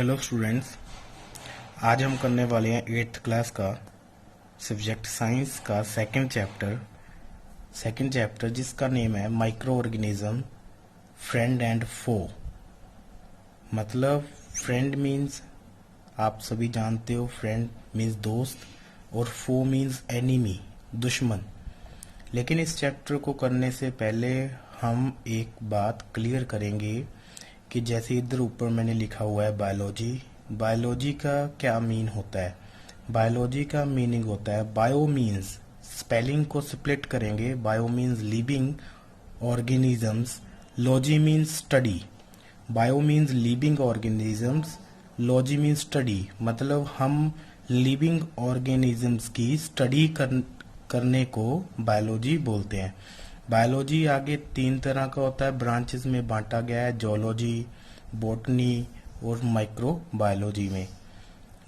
Hello students, आज हम करने वाले हैं 8th क्लास का सब्जेक्ट साइंस का सेकंड चैप्टर जिसका नेम है माइक्रो ऑर्गेनिज्म फ्रेंड एंड फो। मतलब फ्रेंड मीन्स आप सभी जानते हो, फ्रेंड मीन्स दोस्त और फो मीन्स एनिमी, दुश्मन। लेकिन इस चैप्टर को करने से पहले हम एक बात क्लियर करेंगे कि जैसे इधर ऊपर मैंने लिखा हुआ है बायोलॉजी का क्या मीन होता है। बायोलॉजी का मीनिंग होता है, बायो मीन्स, स्पेलिंग को स्प्लिट करेंगे, bio means living organisms, logy means study. Bio means living organisms, logy means study. मतलब हम लिविंग ऑर्गेनिजम्स की स्टडी करने को बायोलॉजी बोलते हैं। बायोलॉजी आगे 3 तरह का होता है, ब्रांचेस में बांटा गया है, जोलॉजी, बॉटनी और माइक्रो बायोलॉजी में।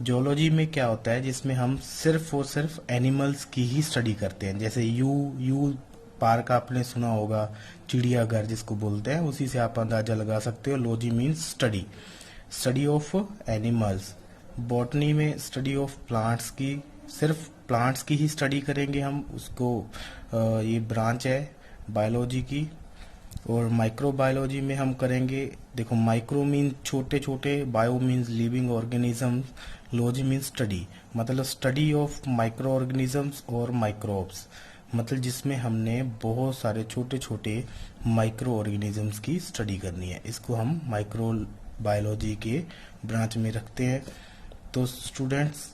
जोलॉजी में क्या होता है, जिसमें हम सिर्फ और सिर्फ एनिमल्स की ही स्टडी करते हैं। जैसे यू पार्क आपने सुना होगा, चिड़ियाघर जिसको बोलते हैं, उसी से आप अंदाजा लगा सकते हो। Logy means study of animals. Botany में स्टडी ऑफ प्लांट्स की, सिर्फ प्लांट्स की ही स्टडी करेंगे हम, उसको ये ब्रांच है बायोलॉजी की। और माइक्रो बायोलॉजी में हम करेंगे, देखो माइक्रो मीन छोटे छोटे, bio means living organisms, logy means study. मतलब स्टडी ऑफ माइक्रो ऑर्गेनिजम्स और माइक्रोब्स, मतलब जिसमें हमने बहुत सारे छोटे छोटे माइक्रो ऑर्गेनिजम्स की स्टडी करनी है, इसको हम माइक्रो बायोलॉजी के ब्रांच में रखते हैं। तो स्टूडेंट्स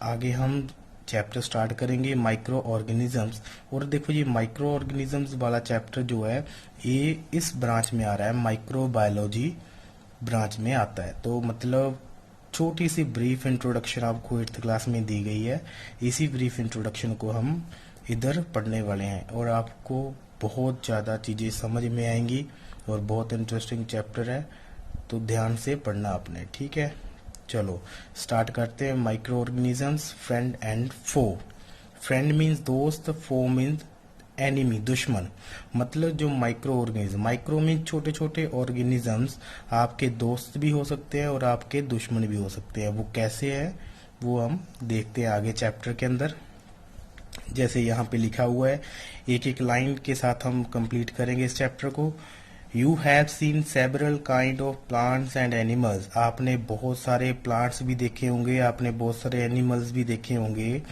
आगे हम चैप्टर स्टार्ट करेंगे माइक्रो ऑर्गेनिजम्स। और देखो ये माइक्रो ऑर्गेनिजम्स वाला चैप्टर जो है ये इस ब्रांच में आ रहा है, माइक्रो बायोलॉजी ब्रांच में आता है। तो मतलब छोटी सी ब्रीफ इंट्रोडक्शन आपको 8th क्लास में दी गई है, इसी ब्रीफ इंट्रोडक्शन को हम इधर पढ़ने वाले हैं और आपको बहुत ज़्यादा चीज़ें समझ में आएंगी और बहुत इंटरेस्टिंग चैप्टर है, तो ध्यान से पढ़ना आपने, ठीक है। चलो स्टार्ट करते हैं। Micro organisms friend and foe. Friend means दोस्त, फो मीन्स एनिमी, दुश्मन। मतलब जो माइक्रो ऑर्गेनिज्म, माइक्रो मीन्स छोटे छोटे ऑर्गेनिजम्स आपके दोस्त भी हो सकते हैं और आपके दुश्मन भी हो सकते हैं। वो कैसे है वो हम देखते हैं आगे चैप्टर के अंदर। जैसे यहाँ पे लिखा हुआ है, एक एक लाइन के साथ हम कंप्लीट करेंगे इस चैप्टर को। You have seen several kind of plants and animals. आपने बहुत सारे प्लांट्स भी देखे होंगे, आपने बहुत सारे एनिमल्स भी देखे होंगे।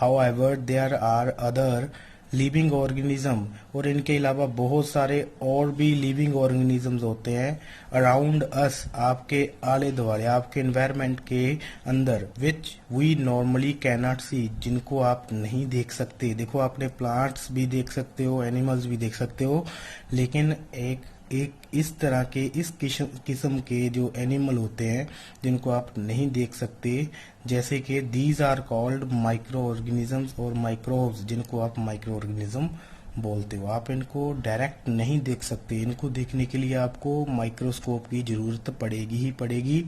However, there are other living organism, और इनके अलावा बहुत सारे और भी लिविंग ऑर्गेनिजम्स होते हैं अराउंड अस, आपके आले दुआले, आपके एनवायरनमेंट के अंदर, which we normally can not see, जिनको आप नहीं देख सकते। देखो आपने प्लांट्स भी देख सकते हो, एनिमल्स भी देख सकते हो, लेकिन एक इस तरह के, इस किस्म के जो एनिमल होते हैं जिनको आप नहीं देख सकते, जैसे कि these are called micro organisms और माइक्रोब्स, जिनको आप माइक्रो ऑर्गेनिज्म बोलते हो। आप इनको डायरेक्ट नहीं देख सकते, इनको देखने के लिए आपको माइक्रोस्कोप की जरूरत पड़ेगी ही पड़ेगी।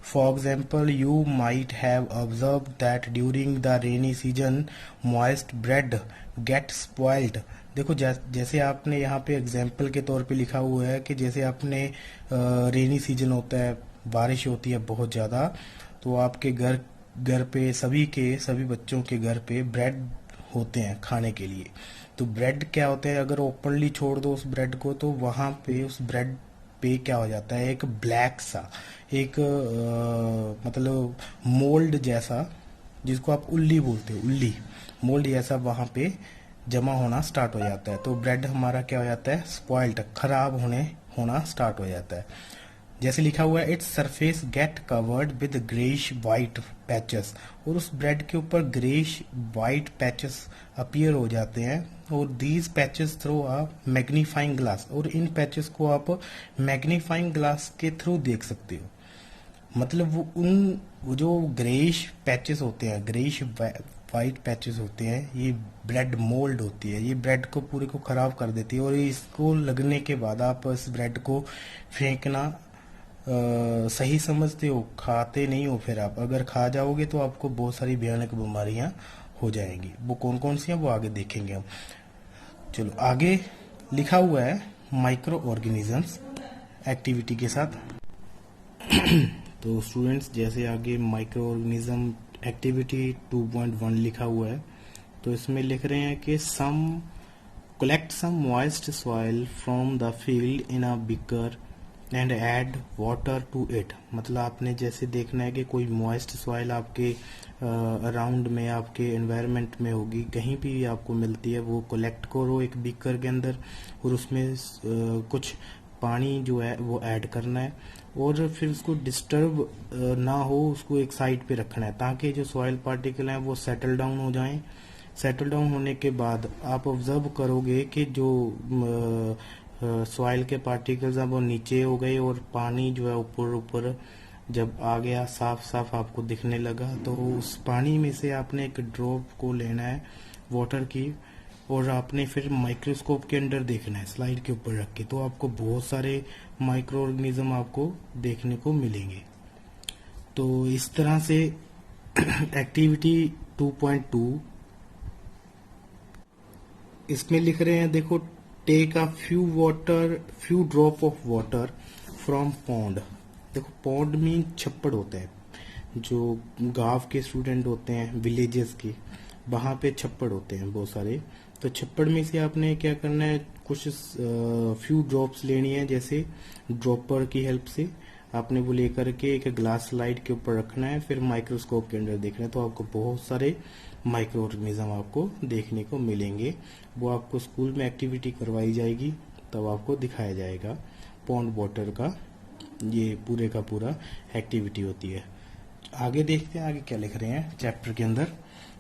For example, you might have observed that during the rainy season, moist bread gets spoiled. देखो जैसे आपने यहाँ पे एग्जाम्पल के तौर पे लिखा हुआ है कि जैसे आपने रेनी सीजन होता है, बारिश होती है बहुत ज़्यादा, तो आपके घर पे सभी बच्चों के घर पे ब्रेड होते हैं खाने के लिए। तो ब्रेड क्या होते हैं, अगर ओपनली छोड़ दो उस ब्रेड को, तो वहाँ पे उस ब्रेड पे क्या हो जाता है, एक ब्लैक सा, एक मतलब मोल्ड जैसा, जिसको आप उल्ली बोलते हो, उल्ली मोल्ड जैसा वहाँ पे जमा होना स्टार्ट हो जाता है। तो ब्रेड हमारा क्या हो जाता है, स्पॉइल्ड, खराब होना स्टार्ट हो जाता है। जैसे लिखा हुआ है, its surface get covered with greyish white patches, और उस ब्रेड के ऊपर ग्रेइश वाइट पैचेस अपीयर हो जाते हैं। और these patches through a magnifying glass, और इन पैचेस को आप मैग्नीफाइंग ग्लास के थ्रू देख सकते हो। मतलब वो जो ग्रेइश पैचेस होते हैं, ग्रेइश वाइट पैचेस होते हैं, ये ब्रेड मोल्ड होती है, ये ब्रेड को पूरे को खराब कर देती है। और इसको लगने के बाद आप इस ब्रेड को फेंकना सही समझते हो, खाते नहीं हो। फिर आप अगर खा जाओगे तो आपको बहुत सारी भयानक बीमारियां हो जाएंगी। वो कौन कौन सी हैं वो आगे देखेंगे हम। चलो आगे लिखा हुआ है माइक्रो ऑर्गेनिजम्स एक्टिविटी के साथ। तो स्टूडेंट्स जैसे आगे माइक्रो ऑर्गेनिज्म एक्टिविटी 2.1 लिखा हुआ है, तो इसमें लिख रहे हैं कि सम collect some moist soil from the field in a beaker and add water to it। मतलब आपने जैसे देखना है कि कोई moist soil आपके अराउंड में, आपके एनवायरनमेंट में होगी, कहीं भी आपको मिलती है, वो कलेक्ट करो एक बीकर के अंदर और उसमें कुछ पानी जो है वो ऐड करना है और फिर उसको डिस्टर्ब ना हो, उसको एक साइड पे रखना है ताकि जो सॉइल पार्टिकल हैं वो सेटल डाउन हो जाएं। सेटल डाउन होने के बाद आप ऑब्जर्व करोगे कि जो सॉइल के पार्टिकल्स हैं वो नीचे हो गए और पानी जो है ऊपर ऊपर जब आ गया, साफ साफ आपको दिखने लगा, तो उस पानी में से आपने एक ड्रॉप को लेना है वाटर की और आपने फिर माइक्रोस्कोप के अंदर देखना है स्लाइड के ऊपर रख के, तो आपको बहुत सारे माइक्रो ऑर्गेनिज्म आपको देखने को मिलेंगे। तो इस तरह से एक्टिविटी 2.2 इसमें लिख रहे हैं, देखो take a few drop of water from pond. देखो पॉन्ड मीन छप्पड़ होता है, जो गांव के स्टूडेंट होते हैं विलेजेस के, वहां पे छप्पड़ होते हैं बहुत सारे। तो छप्पड़ में से आपने क्या करना है, कुछ फ्यू ड्रॉप्स लेनी है, जैसे ड्रॉपर की हेल्प से आपने वो लेकर के एक ग्लास स्लाइड के ऊपर रखना है, फिर माइक्रोस्कोप के अंदर देखना है, तो आपको बहुत सारे माइक्रो ऑर्गेनिज्म आपको देखने को मिलेंगे। वो आपको स्कूल में एक्टिविटी करवाई जाएगी, तब आपको दिखाया जाएगा पॉन्ड वाटर का, ये पूरे का पूरा एक्टिविटी होती है। आगे देखते हैं आगे क्या लिख रहे हैं चैप्टर के अंदर।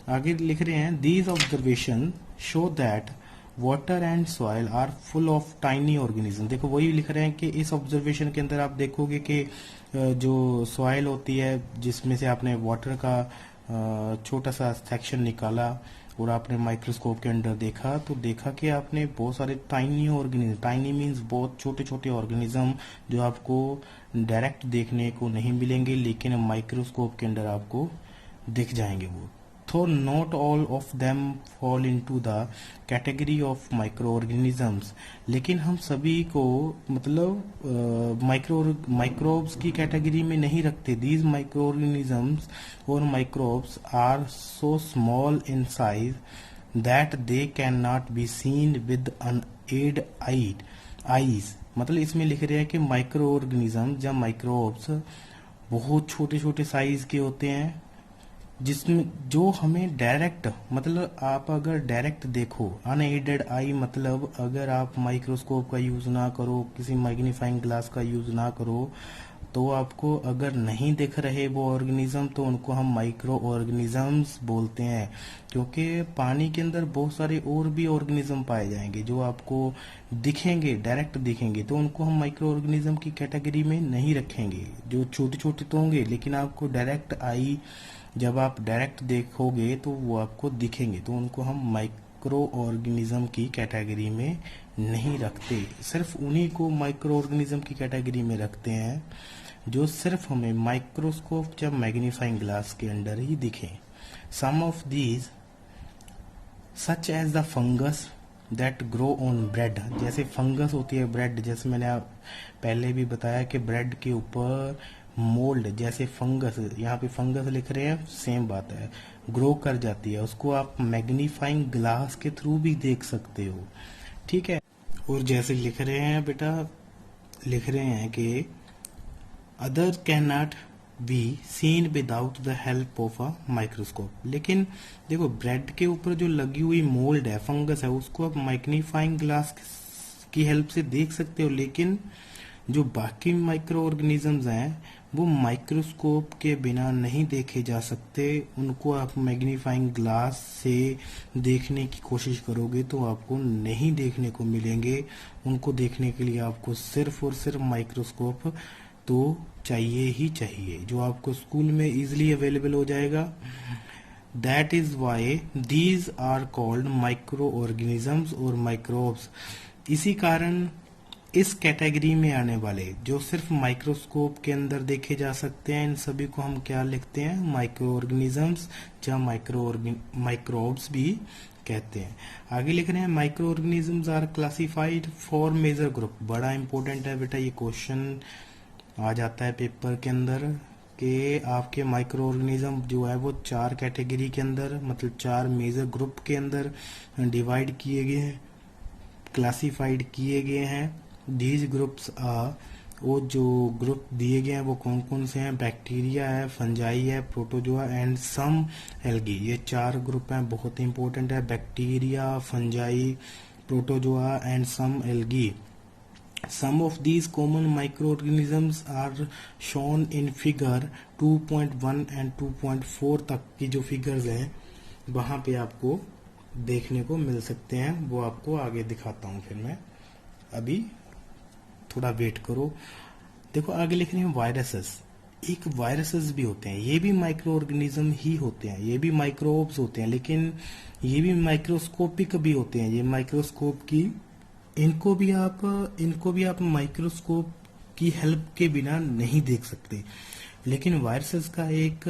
आगे लिख रहे हैं, these observation show that water and soil are full of tiny organism. देखो वही लिख रहे हैं कि इस ऑब्जर्वेशन के अंदर आप देखोगे कि जो सॉइल होती है जिसमें से आपने वाटर का छोटा सा सेक्शन निकाला और आपने माइक्रोस्कोप के अंदर देखा, तो देखा कि आपने बहुत सारे टाइनी ऑर्गेनिज्म, टाइनी मीन्स बहुत छोटे छोटे ऑर्गेनिज्म, जो आपको डायरेक्ट देखने को नहीं मिलेंगे लेकिन माइक्रोस्कोप के अंदर आपको दिख जाएंगे वो। तो not all of them fall into the category of micro organisms, लेकिन हम सभी को मतलब माइक्रोब्स की कैटेगरी में नहीं रखते। दीज माइक्रो ऑर्गेनिजम्स और microbes are so small in size that they can not be seen with unaided eyes. मतलब इसमें लिख रहे हैं कि माइक्रो ऑर्गेनिज्म या माइक्रोब्स बहुत छोटे छोटे साइज के होते हैं, जिसमें जो हमें डायरेक्ट, मतलब आप अगर डायरेक्ट देखो, अनएडेड आई मतलब अगर आप माइक्रोस्कोप का यूज ना करो, किसी मैग्नीफाइंग ग्लास का यूज ना करो, तो आपको अगर नहीं दिख रहे वो ऑर्गेनिज्म, तो उनको हम माइक्रो ऑर्गेनिजम्स बोलते हैं। क्योंकि पानी के अंदर बहुत सारे और भी ऑर्गेनिज्म पाए जाएंगे जो आपको दिखेंगे, डायरेक्ट दिखेंगे, तो उनको हम माइक्रो ऑर्गेनिज्म की कैटेगरी में नहीं रखेंगे। जो छोटे छोटे तो होंगे लेकिन आपको डायरेक्ट आई, जब आप डायरेक्ट देखोगे तो वो आपको दिखेंगे, तो उनको हम माइक्रो ऑर्गेनिज्म की कैटेगरी में नहीं रखते। सिर्फ उन्हीं को माइक्रो ऑर्गेनिज्म की कैटेगरी में रखते हैं जो सिर्फ हमें माइक्रोस्कोप या मैग्नीफाइंग ग्लास के अंदर ही दिखें। Some of these such as the fungus that grow on bread. जैसे फंगस होती है ब्रेड, जैसे मैंने पहले भी बताया कि ब्रेड के ऊपर मोल्ड, जैसे फंगस, यहाँ पे फंगस लिख रहे हैं, सेम बात है, ग्रो कर जाती है, उसको आप मैग्नीफाइंग ग्लास के थ्रू भी देख सकते हो, ठीक है। और जैसे लिख रहे हैं बेटा, लिख रहे हैं कि other can not be scene without the help of a microscope. लेकिन देखो ब्रेड के ऊपर जो लगी हुई मोल्ड है, फंगस है, उसको आप मैग्नीफाइंग ग्लास की हेल्प से देख सकते हो, लेकिन जो बाकी माइक्रो ऑर्गेनिजम्स हैं वो माइक्रोस्कोप के बिना नहीं देखे जा सकते। उनको आप मैग्नीफाइंग ग्लास से देखने की कोशिश करोगे तो आपको नहीं देखने को मिलेंगे। उनको देखने के लिए आपको सिर्फ और सिर्फ माइक्रोस्कोप तो चाहिए ही चाहिए, जो आपको स्कूल में इजीली अवेलेबल हो जाएगा। That is why these are called micro organisms और माइक्रोब्स। इसी कारण इस कैटेगरी में आने वाले जो सिर्फ माइक्रोस्कोप के अंदर देखे जा सकते हैं, इन सभी को हम क्या लिखते हैं, माइक्रो ऑर्गेनिजम्स या माइक्रोब्स भी कहते हैं। आगे लिख रहे हैं, micro organisms are classified for major group. बड़ा इंपॉर्टेंट है बेटा ये क्वेश्चन, आ जाता है पेपर के अंदर कि आपके माइक्रो ऑर्गेनिज्म जो है वो 4 कैटेगरी के अंदर, मतलब 4 मेजर ग्रुप के अंदर डिवाइड किए गए हैं, क्लासिफाइड किए गए हैं। दीज ग्रुप्स वो जो ग्रुप दिए गए हैं वो कौन कौन से हैं? बैक्टीरिया है, फंजाई है, प्रोटोजोआ एंड सम एल्गी। ये 4 ग्रुप हैं, बहुत इंपॉर्टेंट है। Bacteria, fungi, protozoa and some algae. Some of these common microorganisms are shown in figure 2.1 and 2.4 तक की जो फिगर्स हैं वहां पे आपको देखने को मिल सकते हैं। वो आपको आगे दिखाता हूँ फिर मैं, अभी थोड़ा वेट करो। देखो आगे लिख रहे हैं वायरसेस। एक वायरसेस भी होते हैं, ये भी माइक्रो ऑर्गेनिज्म ही होते हैं, ये भी माइक्रोब्स होते हैं, लेकिन ये भी माइक्रोस्कोपिक भी होते हैं। ये माइक्रोस्कोप की इनको भी आप माइक्रोस्कोप की हेल्प के बिना नहीं देख सकते। लेकिन वायरसेस का एक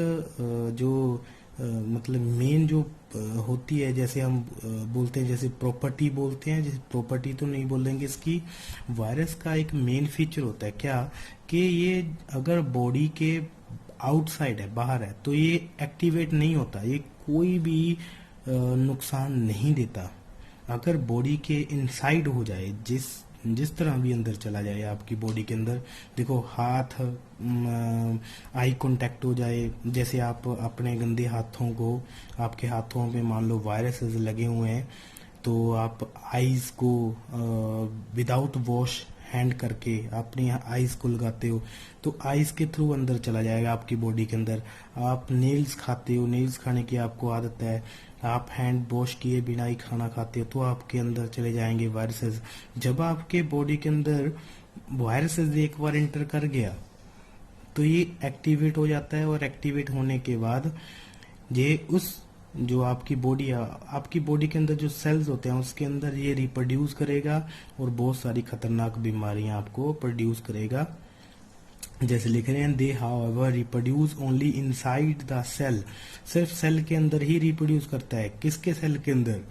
जो मतलब मेन जो होती है, जैसे हम बोलते हैं, जैसे प्रॉपर्टी बोलते हैं, जैसे प्रॉपर्टी तो नहीं बोलेंगे इसकी, वायरस का एक मेन फीचर होता है क्या, कि ये अगर बॉडी के आउटसाइड है, बाहर है, तो ये एक्टिवेट नहीं होता, ये कोई भी नुकसान नहीं देता। अगर बॉडी के इनसाइड हो जाए, जिस तरह भी अंदर चला जाए आपकी बॉडी के अंदर, देखो हाथ आई कांटेक्ट हो जाए, जैसे आप अपने गंदे हाथों को, आपके हाथों में मान लो वायरसेस लगे हुए हैं, तो आप आईज को विदाउट वॉश हैंड करके अपनी आईज को लगाते हो, तो आईज के थ्रू अंदर चला जाएगा आपकी बॉडी के अंदर। आप नेल्स खाते हो, नेल्स खाने की आपको आदत है, आप हैंड वॉश किए बिना ही खाना खाते हो, तो आपके अंदर चले जाएंगे वायरसेस। जब आपके बॉडी के अंदर वायरसेस एक बार एंटर कर गया तो ये एक्टिवेट हो जाता है, और एक्टिवेट होने के बाद ये उस जो आपकी बॉडी के अंदर जो सेल्स होते हैं उसके अंदर ये रिप्रोड्यूस करेगा और बहुत सारी खतरनाक बीमारियां आपको प्रोड्यूस करेगा। जैसे लिख रहे हैं, they however reproduce only inside the cell. सिर्फ सेल के अंदर ही रिप्रोड्यूस करता है। किसके सेल के अंदर?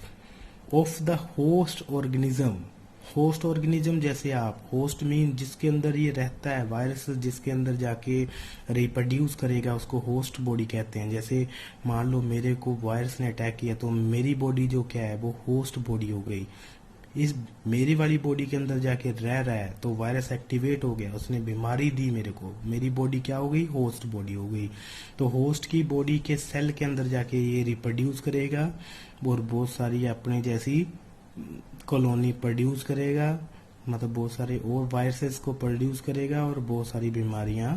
Of the host organism. Host organism जैसे आप, होस्ट मीन जिसके अंदर ये रहता है, वायरस जिसके अंदर जाके रिप्रोड्यूस करेगा उसको होस्ट बॉडी कहते हैं। जैसे मान लो मेरे को वायरस ने अटैक किया, तो मेरी बॉडी जो क्या है वो होस्ट बॉडी हो गई। इस मेरी वाली बॉडी के अंदर जाके रह रहा है, तो वायरस एक्टिवेट हो गया, उसने बीमारी दी मेरे को, मेरी बॉडी क्या हो गई? होस्ट बॉडी हो गई। तो होस्ट की बॉडी के सेल के अंदर जाके ये रिप्रोड्यूस करेगा और बहुत सारी अपने जैसी कॉलोनी प्रोड्यूस करेगा, मतलब बहुत सारे और वायरसेस को प्रोड्यूस करेगा, और बहुत सारी बीमारियां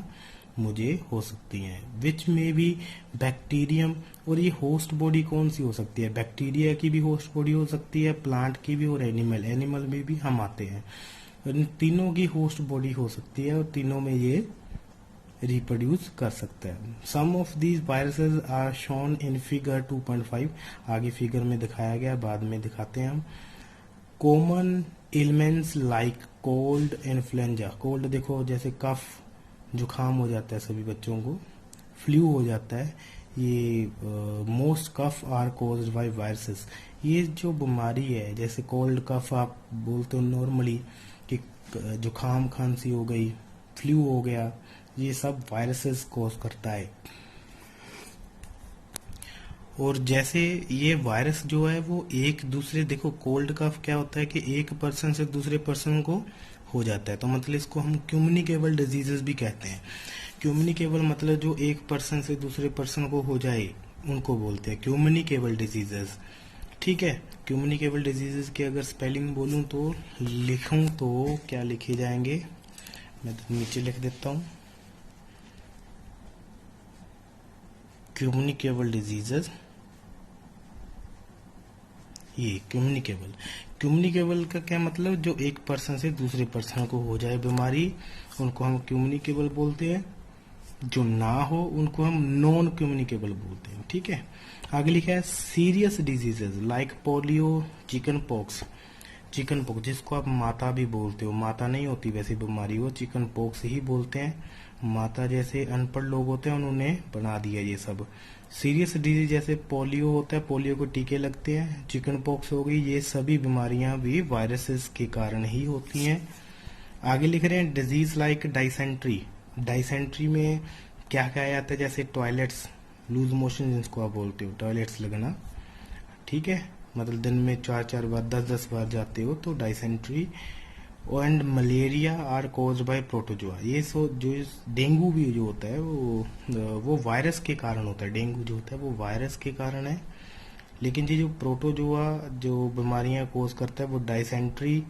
मुझे हो सकती हैं, विच में भी बैक्टीरियम। और ये होस्ट बॉडी कौन सी हो सकती है? बैक्टीरिया की भी होस्ट बॉडी हो सकती है, प्लांट की भी, और एनिमल में भी हम आते हैं। इन तीनों की होस्ट बॉडी हो सकती है, और तीनों में ये रिप्रोड्यूस कर सकता है। Some of these viruses are shown in figure 2.5। आगे फिगर में दिखाया गया, बाद में दिखाते हैं हम। Common elements like cold, influenza. Cold देखो जैसे कफ, जुकाम हो जाता है सभी बच्चों को, फ्लू हो जाता है, ये most cough are caused by viruses. ये जो बीमारी है, जैसे कोल्ड कफ आप बोलते हो नॉर्मली कि जुकाम खांसी हो गई, फ्लू हो गया, ये सब वायरसेस कॉज करता है। और जैसे ये वायरस जो है वो एक दूसरे, देखो कोल्ड कफ क्या होता है कि एक पर्सन से दूसरे पर्सन को हो जाता है, तो मतलब इसको हम कम्युनिकेबल डिजीजेस भी कहते हैं। कम्युनिकेबल मतलब जो एक पर्सन से दूसरे पर्सन को हो जाए उनको बोलते हैं कम्युनिकेबल डिजीजेस। ठीक है, कम्युनिकेबल डिजीजेस की अगर स्पेलिंग बोलूं तो लिखूं तो क्या लिखे जाएंगे, मैं तो नीचे लिख देता हूं, कम्युनिकेबल डिजीजेस। ये कम्युनिकेबल का क्या मतलब? जो एक पर्सन से दूसरे पर्सन को हो जाए बीमारी, उनको हम कम्युनिकेबल बोलते हैं। जो ना हो उनको हम नॉन कम्युनिकेबल बोलते हैं। ठीक है, आगे लिखा है serious diseases like polio, chicken pox जिसको आप माता भी बोलते हो, माता नहीं होती वैसी बीमारी, वो चिकन पॉक्स ही बोलते हैं। माता जैसे अनपढ़ लोग होते हैं उन्होंने बना दिया ये सब। सीरियस डिजीज जैसे पोलियो होता है, पोलियो को टीके लगते हैं, चिकन पॉक्स हो गई, ये सभी बीमारियां भी वायरसेस के कारण ही होती हैं। आगे लिख रहे हैं डिजीज लाइक डाइसेंट्री, डाइसेंट्री में क्या क्या आता है, जैसे टॉयलेट्स, लूज मोशन जिसको आप बोलते हो, टॉयलेट्स लगना, ठीक है, मतलब दिन में 4-4 बार 10-10 बार जाते हो तो dysentery. And malaria are caused by protozoa, ये सो जो डेंगू भी जो होता है वो वायरस के कारण होता है, डेंगू जो होता है वो वायरस के कारण है, लेकिन ये जो प्रोटोजोआ जो बीमारियां कोज करता है वो डाइसेंट्री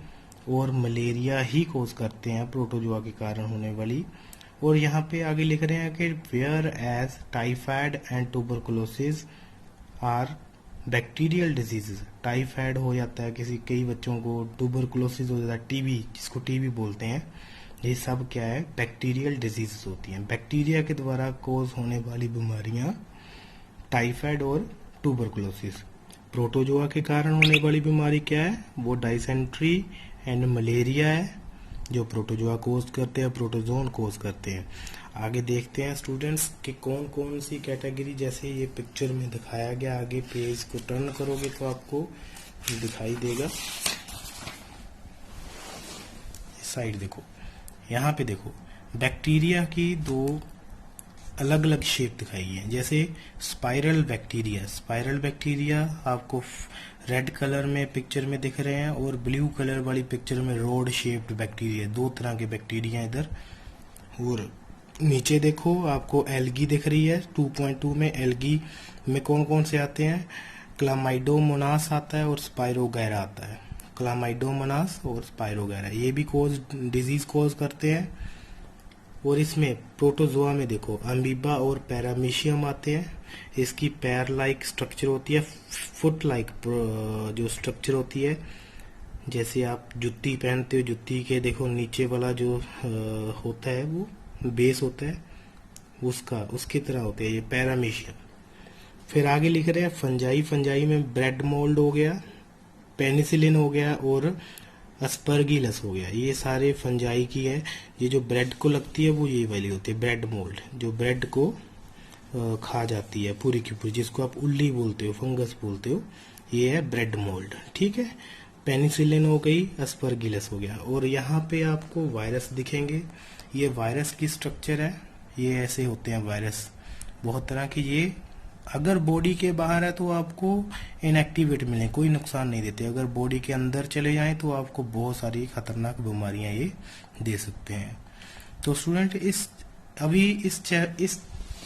और मलेरिया ही कोज करते हैं, प्रोटोजोआ के कारण होने वाली। और यहाँ पे आगे लिख रहे हैं कि whereas typhoid and tuberculosis are bacterial diseases, typhoid हो जाता है कई बच्चों को, ट्यूबरकुलोसिस हो जाता है, टीबी जिसको टीबी बोलते हैं, ये सब क्या है, बैक्टीरियल डिजीजेस होती हैं, बैक्टीरिया के द्वारा कोज होने वाली बीमारियां टाइफाइड और ट्यूबरकुलोसिस। प्रोटोजोआ के कारण होने वाली बीमारी क्या है, वो डाइसेंट्री एंड मलेरिया है, जो प्रोटोजोआ कोज करते हैं, प्रोटोजोन कोज करते हैं। आगे देखते हैं स्टूडेंट्स कि कौन कौन सी कैटेगरी, जैसे ये पिक्चर में दिखाया गया, आगे पेज को टर्न करोगे तो आपको दिखाई देगा, साइड देखो, यहाँ पे देखो बैक्टीरिया की दो अलग अलग शेप दिखाई है, जैसे स्पाइरल बैक्टीरिया आपको रेड कलर में पिक्चर में दिख रहे हैं और ब्लू कलर वाली पिक्चर में रोड शेप्ड बैक्टीरिया, दो तरह के बैक्टीरिया इधर। और नीचे देखो आपको एल्गी दिख रही है, 2.2 में एल्गी में कौन कौन से आते हैं, क्लामाइडोमोनास आता है और स्पाइरोगैरा आता है, क्लामाइडोमोनास और स्पाइरोगैरा, ये भी डिजीज कोज करते हैं। और इसमें प्रोटोजोआ में देखो अमीबा और पैरामीशियम आते हैं, इसकी पैर लाइक स्ट्रक्चर होती है, फुट लाइक जो स्ट्रक्चर होती है, जैसे आप जुत्ती पहनते हो, जुत्ती के देखो नीचे वाला जो होता है वो बेस होता है उसकी तरह होते हैं ये पैरामीशियम। फिर आगे लिख रहे हैं फंजाई में ब्रेड मोल्ड हो गया, पेनिसिलिन हो गया और अस्परगिलस हो गया, ये सारे फंजाई की है। ये जो ब्रेड को लगती है वो ये वाली होती है ब्रेड मोल्ड, जो ब्रेड को खा जाती है पूरी की पूरी, जिसको आप उल्ली बोलते हो, फंगस बोलते हो, ये है ब्रेड मोल्ड, ठीक है। पेनिसिलिन हो गई, अस्परगिलस हो गया। और यहाँ पे आपको वायरस दिखेंगे, ये वायरस की स्ट्रक्चर है, ये ऐसे होते हैं वायरस, बहुत तरह के। ये अगर बॉडी के बाहर है तो आपको इनएक्टिवेट मिले, कोई नुकसान नहीं देते, अगर बॉडी के अंदर चले जाएं तो आपको बहुत सारी खतरनाक बीमारियां ये दे सकते हैं। तो स्टूडेंट इस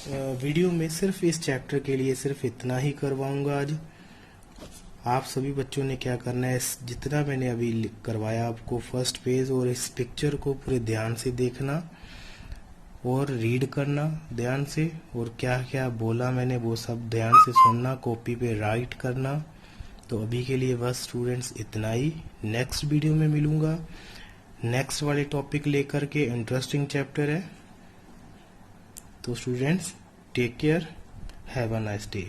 वीडियो में सिर्फ इस चैप्टर के लिए सिर्फ इतना ही करवाऊंगा आज। आप सभी बच्चों ने क्या करना है, जितना मैंने अभी करवाया आपको फर्स्ट पेज और इस पिक्चर को पूरे ध्यान से देखना और रीड करना ध्यान से, और क्या क्या बोला मैंने वो सब ध्यान से सुनना, कॉपी पे राइट करना। तो अभी के लिए बस स्टूडेंट्स इतना ही, नेक्स्ट वीडियो में मिलूंगा नेक्स्ट वाले टॉपिक लेकर के, इंटरेस्टिंग चैप्टर है। तो students take care, have a nice day.